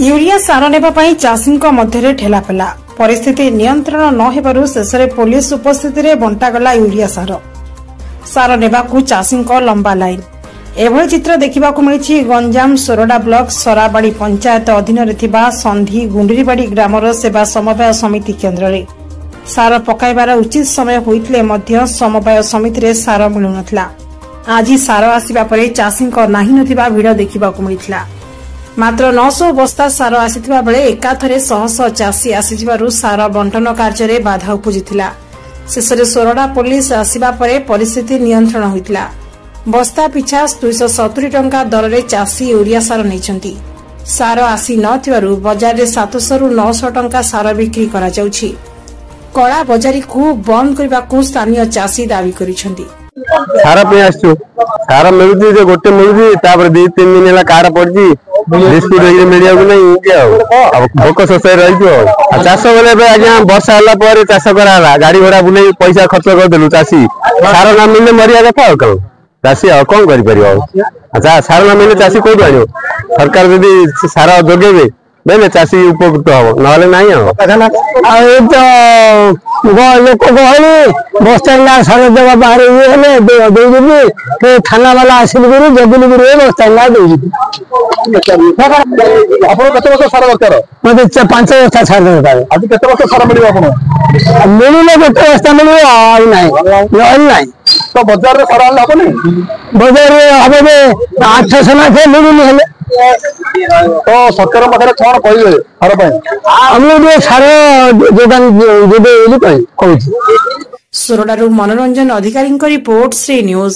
Urea सार नेबाई चाषी मध्य ठेलापेला परिस्थिति नियंत्रण न हेबारु शेषरे पुलिस उपस्थिति बंटागला यूरिया सार नेबाकू चाषी लंबा लाइन एभली चित्र देखा मिली गंजाम सोरडा ब्लॉक सराबाड़ी पंचायत अधीन संधि गुंडरीबाड़ी ग्रामर सेवा समवाय समिति केन्द्र में सार पकाइबार उचित समय होइतले मध्य समवाय समिति रे सार मिलु नथला। आज सार आसीबा परे चाषी नाही नथिबा भिड़ देखा मिलता। मात्र 900 बस्ता सार आसीथिबा बेले एकाथरे 100 चाषी आसीजिबारु सार बंटन कार्य रे बाधा उपजिथिला। शेषरे सोरडा पुलिस आसीबा परे परिस्थिति नियंत्रण होइतला। बस्ता पिछा 270 टंका दर रे चाषी यूरिया सार नैछंती। सार आसी नथिबारु बाजार रे 700 रु 900 टंका सार बिक्री करा जाउछि। कला बजारी को बंद करबाकू स्थानीय चाषी दाबी करिसंती। सार पे आसु सार मिलुची जे गोटे मिलुची तापर 2-3 दिन हला कार पड़जी बिस्कुट मिलिया को नहीं भोक शोष रही चाष बेले आज्ञा वर्षा हला पर चाष करा गाड़ी घोड़ा बुले पैसा खर्च करदेलु चाषी सार ना मिलने मरिया कथा कौन चाषी कौन कर सार ना मिलने चाषी कौन आने सरकार यदि सार जोगे बेले चाषी उपकृत हम ना लोक गहली बस्ता सार देवा बाहर थाना वाला आसिल जगुल बस्ता सार दरकार मत 5 बस्ता सार दरकार आज केते बस्ता सार मिलने गोटे बस्ता मिल तो बाजार सार हम बजार हम 800 लाख मिलूनी तो सरकार पाखे कौन कहे सार सार जोगान सोरडारू मनोरंजन अधिकारी रिपोर्ट श्री न्यूज।